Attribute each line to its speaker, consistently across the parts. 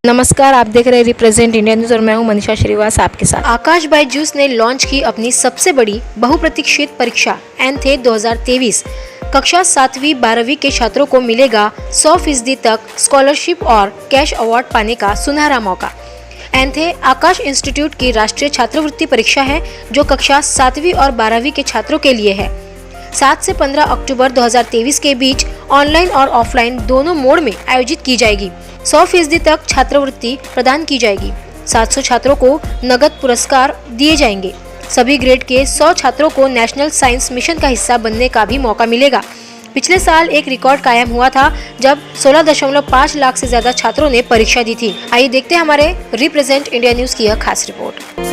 Speaker 1: नमस्कार, आप देख रहे हैं रिप्रेजेंट इंडिया न्यूज़ और मैं हूं मनीषा श्रीवास आपके साथ। आकाश बायजूस ने लॉन्च की अपनी सबसे बड़ी बहुप्रतीक्षित परीक्षा एनथे 2023। कक्षा 7वीं 12वीं के छात्रों को मिलेगा 100% तक स्कॉलरशिप और कैश अवार्ड पाने का सुनहरा मौका। एनथे आकाश इंस्टीट्यूट की राष्ट्रीय छात्रवृत्ति परीक्षा है जो कक्षा 7वीं और 12वीं के छात्रों के लिए है। 7 से 15 अक्टूबर 2023 के बीच ऑनलाइन और ऑफलाइन दोनों मोड में आयोजित की जाएगी। 100% तक छात्रवृत्ति प्रदान की जाएगी। 700 छात्रों को नगद पुरस्कार दिए जाएंगे। सभी ग्रेड के 100 छात्रों को नेशनल साइंस मिशन का हिस्सा बनने का भी मौका मिलेगा। पिछले साल एक रिकॉर्ड कायम हुआ था जब 16.5 लाख से ज्यादा छात्रों ने परीक्षा दी थी। आइए देखते हैं हमारे रिप्रेजेंट इंडिया न्यूज की यह खास रिपोर्ट।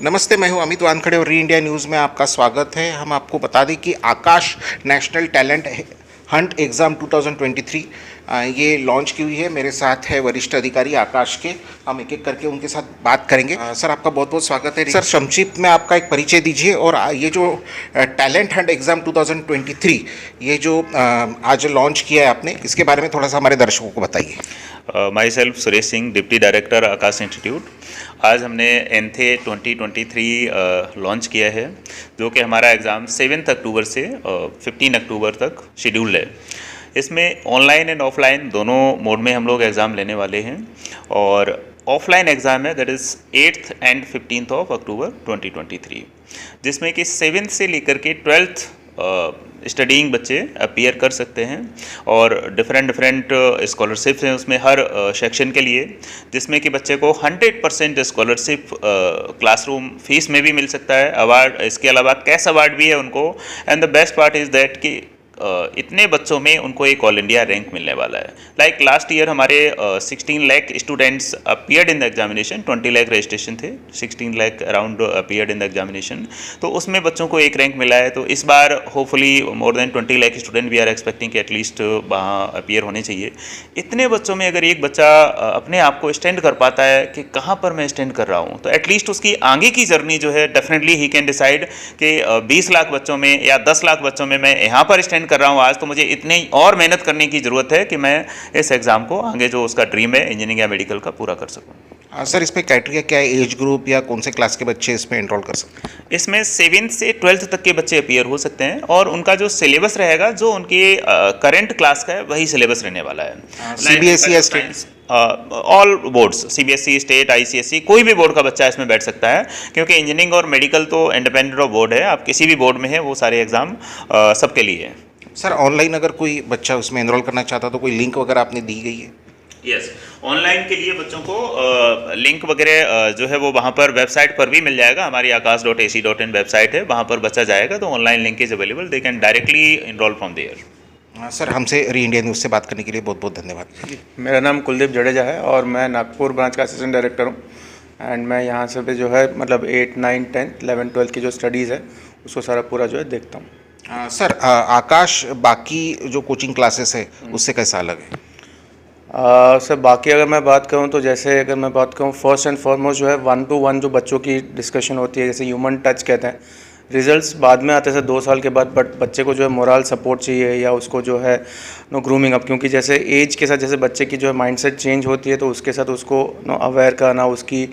Speaker 2: नमस्ते, मैं हूं अमित वानखड़े और री इंडिया न्यूज़ में आपका स्वागत है। हम आपको बता दें कि आकाश नेशनल टैलेंट हंट एग्ज़ाम 2023 ये लॉन्च की हुई है। मेरे साथ है वरिष्ठ अधिकारी आकाश के, हम एक एक करके उनके साथ बात करेंगे। सर, आपका बहुत बहुत स्वागत है। सर, संक्षिप्त में आपका एक परिचय दीजिए और ये जो टैलेंट हंट एग्ज़ाम 2023 ये जो आज लॉन्च किया है आपने, इसके बारे में थोड़ा सा हमारे दर्शकों को बताइए।
Speaker 3: My self Suresh Singh, deputy director Akash institute. आज हमने एनथे 2023 लॉन्च किया है जो कि हमारा एग्ज़ाम 7 अक्टूबर से 15 अक्टूबर तक शेड्यूल्ड है। इसमें ऑनलाइन एंड ऑफलाइन दोनों मोड में हम लोग एग्ज़ाम लेने वाले हैं और ऑफलाइन एग्ज़ाम है that is 8th and 15th of October 2023, जिसमें कि 7th से लेकर के 12th स्टडीइंग बच्चे अपीयर कर सकते हैं और डिफरेंट स्कॉलरशिप्स हैं उसमें हर सेक्शन के लिए, जिसमें कि बच्चे को 100% स्कॉलरशिप क्लासरूम फीस में भी मिल सकता है। अवार्ड, इसके अलावा कैश अवार्ड भी है उनको। And the best part is that कि इतने बच्चों में उनको एक ऑल इंडिया रैंक मिलने वाला है। लाइक लास्ट ईयर हमारे 16 lakh students appeared in the examination, 20 lakh registration थे, 16 lakh around appeared in the examination, तो उसमें बच्चों को एक रैंक मिला है। तो इस बार hopefully more than 20 lakh student we are expecting कि एटलीस्ट वहाँ अपीयर होने चाहिए। इतने बच्चों में अगर एक बच्चा अपने आप को स्टैंड कर पाता है कि कहाँ पर मैं स्टैंड कर रहा हूँ, तो एटलीस्ट उसकी आगे की जर्नी जो है डेफिनेटली ही कैन डिसाइड कि 20 लाख बच्चों में या 10 लाख बच्चों में मैं यहाँ पर स्टैंड कर रहा हूँ आज, तो मुझे इतनी और मेहनत करने की ज़रूरत है कि मैं इस एग्ज़ाम को आगे जो उसका ड्रीम है इंजीनियरिंग या मेडिकल का पूरा कर सकूँ।
Speaker 2: सर, इसमें क्राइटेरिया क्या है? एज ग्रुप या कौन से क्लास के बच्चे इसमें एनरोल कर सकते हैं?
Speaker 3: इसमें 7th से 12th तक के बच्चे अपीयर हो सकते हैं और उनका जो सिलेबस रहेगा जो उनके करंट क्लास का है वही सिलेबस रहने वाला है।
Speaker 2: CBSE या state?
Speaker 3: All boards, CBSE, state, ICSE, कोई भी बोर्ड का बच्चा इसमें बैठ सकता है, क्योंकि इंजीनियरिंग और मेडिकल तो इंडिपेंडेंट ऑफ बोर्ड है। आप किसी भी बोर्ड में है, वो सारे एग्ज़ाम सबके लिए है।
Speaker 2: सर, ऑनलाइन अगर कोई बच्चा उसमें एनरोल करना चाहता तो कोई लिंक वगैरह आपने दी गई है?
Speaker 3: यस, ऑनलाइन के लिए बच्चों को लिंक वगैरह जो है वो वहाँ पर वेबसाइट पर भी मिल जाएगा। हमारी aakash.ac.in वेबसाइट है, वहाँ पर बच्चा जाएगा तो online link is available, they can directly enroll from there.
Speaker 2: Sir, हमसे री इंडिया न्यूज़ से बात करने के लिए बहुत बहुत धन्यवाद।
Speaker 4: मेरा नाम कुलदीप जडेजा है और मैं नागपुर ब्रांच का असिस्टेंट डायरेक्टर हूँ। एंड मैं यहाँ से भी जो है मतलब 8, 9, 10, 11, 12 की जो स्टडीज़ है उसको सारा पूरा जो है देखता हूँ।
Speaker 2: सर, आकाश बाकी जो कोचिंग क्लासेस है उससे कैसा अलग है?
Speaker 4: सर बाकी अगर मैं बात करूं तो जैसे अगर मैं बात करूं फर्स्ट एंड फॉरमोस्ट जो है 1-to-1 जो बच्चों की डिस्कशन होती है, जैसे ह्यूमन टच कहते हैं। रिजल्ट्स बाद में आते हैं सर 2 साल के बाद, बट बच्चे को जो है मोरल सपोर्ट चाहिए या उसको जो है नो ग्रूमिंग अप, क्योंकि जैसे एज के साथ जैसे बच्चे की जो है माइंडसेट चेंज होती है तो उसके साथ उसको नो अवेयर करना, उसकी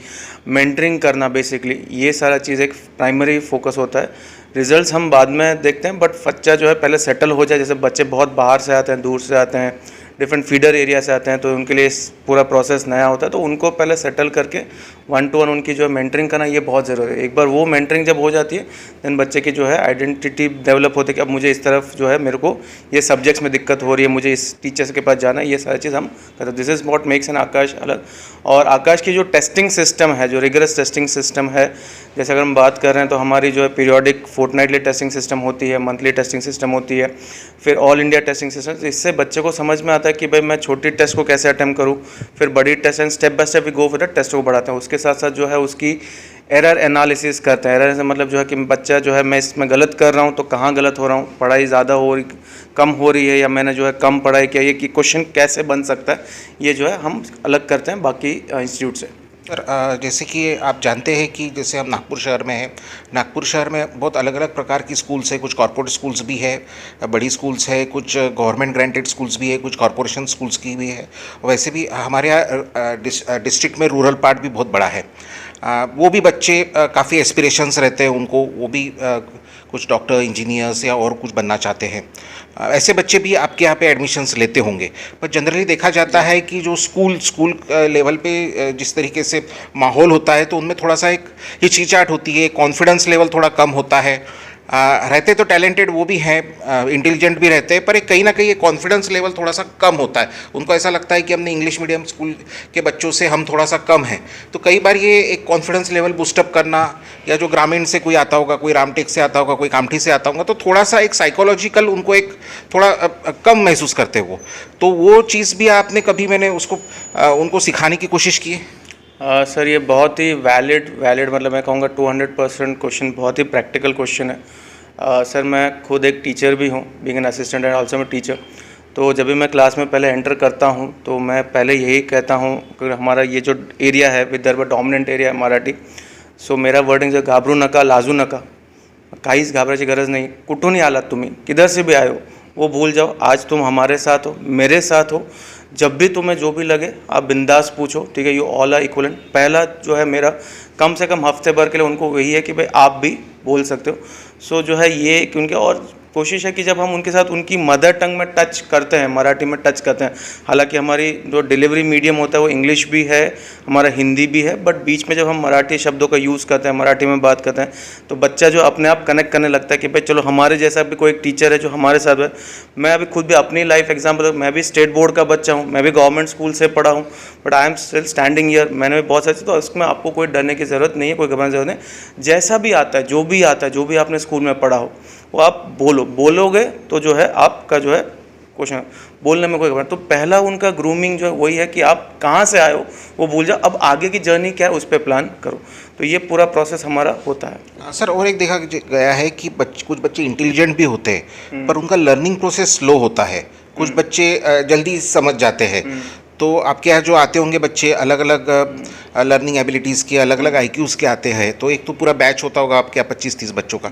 Speaker 4: मेंटरिंग करना, बेसिकली ये सारा चीज़ एक प्राइमरी फोकस होता है। रिजल्ट्स हम बाद में देखते हैं, बट बच्चा जो है पहले सेटल हो जाए। जैसे बच्चे बहुत बाहर से आते हैं, दूर से आते हैं, डिफरेंट फीडर एरिया से आते हैं, तो उनके लिए पूरा प्रोसेस नया होता है, तो उनको पहले सेटल करके 1-to-1 उनकी जो है मेंटरिंग करना ये बहुत ज़रूरी है। एक बार वो मेंटरिंग जब हो जाती है देन बच्चे की जो है आइडेंटिटी डेवलप होती है कि अब मुझे इस तरफ जो है मेरे को ये सब्जेक्ट्स में दिक्कत हो रही है, मुझे इस टीचर्स के पास जाना है, ये सारी चीज़ हम करते हैं। This is what makes an Aakash अलग। और आकाश की जो टेस्टिंग सिस्टम है, जो रिगरस टेस्टिंग सिस्टम है, जैसे अगर हम बात कर रहे हैं तो हमारी जो है पीरियोडिक फोर्टनाइटली टेस्टिंग सिस्टम होती है, मंथली टेस्टिंग सिस्टम होती है, फिर ऑल इंडिया टेस्टिंग सिस्टम। इससे बच्चे को समझ में आता है कि भाई मैं छोटी टेस्ट को कैसे अटेम्प्ट करूँ, फिर बड़ी test, and step by step we go फिर टेस्ट को बढ़ाते हैं। उसके साथ साथ जो है उसकी एरर एनालिसिस करते हैं। एरर से मतलब जो है कि बच्चा जो है मैं इसमें गलत कर रहा हूँ तो कहाँ गलत हो रहा हूँ, पढ़ाई ज़्यादा हो रही कम हो रही है, या मैंने जो है कम पढ़ाई किया, ये कि क्वेश्चन कैसे बन सकता है, ये जो है हम अलग करते हैं बाकी इंस्टीट्यूट से।
Speaker 2: सर जैसे कि आप जानते हैं कि जैसे हम नागपुर शहर में हैं, नागपुर शहर में बहुत अलग अलग प्रकार की स्कूल्स है। कुछ कॉर्पोरेट स्कूल्स भी है, बड़ी स्कूल्स है, कुछ गवर्नमेंट ग्रांटेड स्कूल्स भी है, कुछ कॉर्पोरेशन स्कूल्स की भी है। वैसे भी हमारे यहाँ डिस्ट्रिक्ट में रूरल पार्ट भी बहुत बड़ा है। वो भी बच्चे काफ़ी एस्पिरेशंस रहते हैं उनको, वो भी कुछ डॉक्टर, इंजीनियर्स या और कुछ बनना चाहते हैं। ऐसे बच्चे भी आपके यहाँ पे एडमिशन्स लेते होंगे, पर जनरली देखा जाता है कि जो स्कूल लेवल पे जिस तरीके से माहौल होता है तो उनमें थोड़ा सा एक हिचकिचाहट होती है, कॉन्फिडेंस लेवल थोड़ा कम होता है। रहते तो टैलेंटेड वो भी हैं, इंटेलिजेंट भी रहते हैं, पर एक कहीं ना कहीं कॉन्फिडेंस लेवल थोड़ा सा कम होता है। उनको ऐसा लगता है कि हमने इंग्लिश मीडियम स्कूल के बच्चों से हम थोड़ा सा कम हैं। तो कई बार ये एक कॉन्फिडेंस लेवल बूस्टअप करना, या जो ग्रामीण से कोई आता होगा, कोई रामटेक से आता होगा, कोई कामठी से आता होगा, तो थोड़ा सा एक साइकोलॉजिकल उनको एक थोड़ा कम महसूस करते हो, तो वो चीज़ भी आपने कभी मैंने उसको उनको सिखाने की कोशिश की है?
Speaker 4: सर ये बहुत ही वैलिड मतलब मैं कहूँगा 200% क्वेश्चन, बहुत ही प्रैक्टिकल क्वेश्चन है। सर मैं खुद एक टीचर भी हूँ, being an assistant and also मैं टीचर। तो जब भी मैं क्लास में पहले एंटर करता हूँ तो मैं पहले यही कहता हूँ कि हमारा ये जो एरिया है विदर्भ डॉमिनेंट एरिया है मराठी, सो मेरा वर्डिंग जो घाबरू नका लाजू नका, काहीच घाबरायची गरज नहीं, कुठूनही आलात तुम्ही, किधर से भी आए हो वो भूल जाओ, आज तुम हमारे साथ हो, मेरे साथ हो, जब भी तुम्हें जो भी लगे आप बिंदास पूछो, ठीक है, यू ऑल आर इक्वलेंट। पहला जो है मेरा कम से कम हफ्ते भर के लिए उनको वही है कि भाई आप भी बोल सकते हो। सो जो है ये क्योंकि और कोशिश है कि जब हम उनके साथ उनकी मदर टंग में टच करते हैं, मराठी में टच करते हैं, हालांकि हमारी जो डिलीवरी मीडियम होता है वो इंग्लिश भी है, हमारा हिंदी भी है, बट बीच में जब हम मराठी शब्दों का यूज़ करते हैं, मराठी में बात करते हैं, तो बच्चा जो अपने आप कनेक्ट करने लगता है कि भाई चलो हमारे जैसा भी कोई एक टीचर है जो हमारे साथ है। मैं अभी खुद भी अपनी लाइफ एग्जाम्पल, मैं भी स्टेट बोर्ड का बच्चा हूँ, मैं भी गवर्नमेंट स्कूल से पढ़ा हूँ, but I am still standing year. मैंने भी बहुत सारी, तो उसमें आपको कोई डरने की ज़रूरत नहीं है, कोई घबराने की ज़रूरत नहीं। जैसा भी आता है, जो भी आता है, जो भी आपने स्कूल में पढ़ा हो वो आप बोलोगे तो जो है आपका जो है क्वेश्चन बोलने में कोई घबराहट। तो पहला उनका ग्रूमिंग जो है वही है कि आप कहाँ से आए हो वो भूल जाओ, अब आगे की जर्नी क्या है उस पर प्लान करो। तो ये पूरा प्रोसेस हमारा होता है।
Speaker 2: सर और एक देखा गया है कि कुछ बच्चे इंटेलिजेंट भी होते हैं पर उनका लर्निंग प्रोसेस स्लो होता है, कुछ बच्चे जल्दी समझ जाते हैं। तो आपके यहाँ जो आते होंगे बच्चे अलग अलग लर्निंग एबिलिटीज़ के, अलग अलग IQs के आते हैं, तो एक तो पूरा बैच होता होगा आपके यहाँ 25-30 बच्चों का,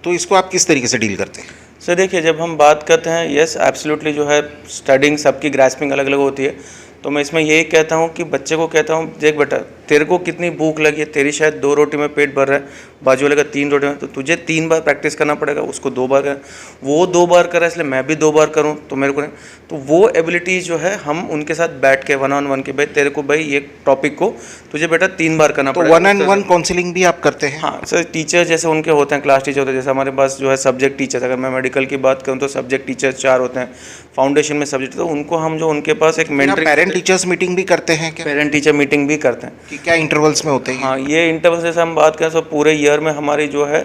Speaker 2: तो इसको आप किस तरीके से डील करते हैं?
Speaker 4: सर देखिए, जब हम बात करते हैं, यस एब्सोल्युटली जो है स्टडिंग सबकी ग्रास्पिंग अलग अलग होती है, तो मैं इसमें यही कहता हूँ कि बच्चे को कहता हूँ देख बेटा तेरे को कितनी भूख लगी है, तेरी शायद 2 रोटी में पेट भर रहा है, बाजू वाले का 3 रोटी में, तो तुझे 3 बार प्रैक्टिस करना पड़ेगा, उसको 2 बार करना, वो 2 बार करा इसलिए मैं भी 2 बार करूँ तो मेरे को नहीं। तो वो एबिलिटीज़ जो है हम उनके साथ बैठ के 1-on-1 के भाई तेरे को भाई ये टॉपिक को तुझे बेटा 3 बार करना पड़ेगा।
Speaker 2: 1-on-1 काउंसलिंग भी आप करते हैं?
Speaker 4: हाँ सर, टीचर जैसे उनके होते हैं, क्लास टीचर होते हैं, जैसे हमारे पास जो है सब्जेक्ट टीचर, अगर मैं मेडिकल की बात करूँ तो सब्जेक्ट टीचर 4 होते हैं, फाउंडेशन में सब्जेक्ट, तो उनको हम जो उनके पास एक मेंटरिंग,
Speaker 2: पेरेंट टीचर्स मीटिंग भी करते हैं क्या?
Speaker 4: पेरेंट टीचर मीटिंग भी करते हैं।
Speaker 2: कि क्या इंटरवल्स में होते हैं?
Speaker 4: हाँ, ये इंटरवल जैसे हम बात करें तो पूरे ईयर में हमारी जो है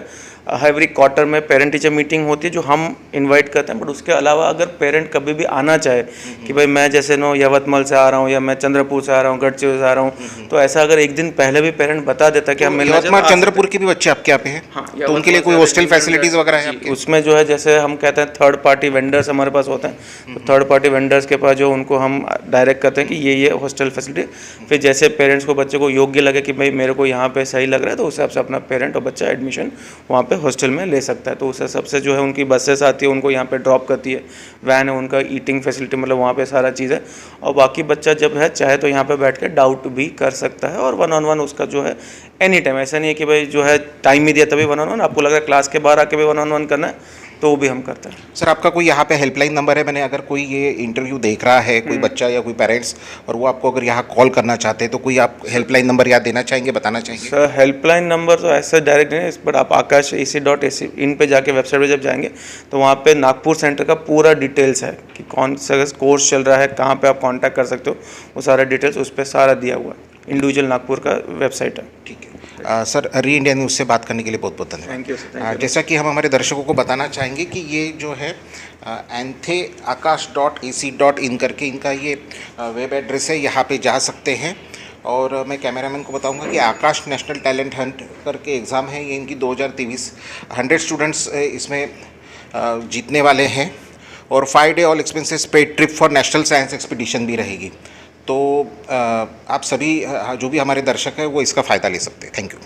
Speaker 4: एवरी क्वार्टर में पेरेंट टीचर मीटिंग होती है जो हम इनवाइट करते हैं। बट उसके अलावा अगर पेरेंट कभी भी आना चाहे कि भाई मैं जैसे नो यवतमल से आ रहा हूँ या मैं चंद्रपुर से आ रहा हूँ, गढ़चिरौली से आ रहा हूँ, तो ऐसा अगर एक दिन पहले भी पेरेंट बता देता कि हम मिलने
Speaker 2: यवतमाल चंद्रपुर के भी बच्चे आपके यहाँ पे हैं?
Speaker 4: हाँ,
Speaker 2: तो उनके लिए कोई हॉस्टल फैसिलिटीज वगैरह है आपके?
Speaker 4: उसमें जो है जैसे हम कहते हैं थर्ड पार्टी वेंडर्स हमारे पास होते हैं, तो थर्ड पार्टी वेंडर्स के पास जो उनको हम डायरेक्ट करते हैं कि ये हॉस्टल फैसिलिटी, फिर जैसे पेरेंट्स को बच्चे को योग्य लगे कि भाई मेरे को यहाँ पे सही लग रहा है तो उस हिसाब से अपना पेरेंट और बच्चा एडमिशन वहाँ पे हॉस्टल में ले सकता है। तो उस हिसाब से जो है उनकी बसेस आती है, उनको यहाँ पे ड्रॉप करती है, वैन है, उनका ईटिंग फैसिलिटी मतलब वहाँ पे सारा चीज़ है। और बाकी बच्चा जब है चाहे तो यहाँ पे बैठ के डाउट भी कर सकता है और 1-on-1 उसका जो है एनी टाइम, ऐसा नहीं है कि भाई जो है टाइम ही दिया तभी 1-on-1, आपको लग रहा है क्लास के बाहर आके भी 1-on-1 करना है तो वो भी हम करते हैं।
Speaker 2: सर आपका कोई यहाँ पे हेल्पलाइन नंबर है? मैंने अगर कोई ये इंटरव्यू देख रहा है, कोई बच्चा या कोई पेरेंट्स, और वो आपको अगर यहाँ कॉल करना चाहते हैं तो कोई आप हेल्पलाइन नंबर याद देना चाहेंगे, बताना चाहेंगे?
Speaker 4: सर हेल्पलाइन नंबर तो ऐसा डायरेक्ट नहीं है, बट आप akash.ac.in इन पे जाके वेबसाइट पे जब जाएंगे तो वहाँ पे नागपुर सेंटर का पूरा डिटेल्स है कि कौन सा कोर्स चल रहा है, कहाँ पे आप कांटेक्ट कर सकते हो, वो सारा डिटेल्स उस पर सारा दिया हुआ है। इंडिविजुअल नागपुर का वेबसाइट है। ठीक है
Speaker 2: सर, री इंडिया न्यूज़ से बात करने के लिए बहुत बहुत धन्यवाद।
Speaker 4: Thank you sir.
Speaker 2: जैसा कि हम हमारे दर्शकों को बताना चाहेंगे कि ये जो है antheakash.ac.in करके इनका ये वेब एड्रेस है, यहाँ पे जा सकते हैं। और मैं कैमरामैन को बताऊंगा कि आकाश नेशनल टैलेंट हंट करके एग्ज़ाम है, ये इनकी 2023 100 स्टूडेंट्स इसमें जीतने वाले हैं और 5 day all expenses paid trip for national science expedition भी रहेगी। तो आप सभी जो भी हमारे दर्शक हैं वो इसका फ़ायदा ले सकते हैं। Thank you.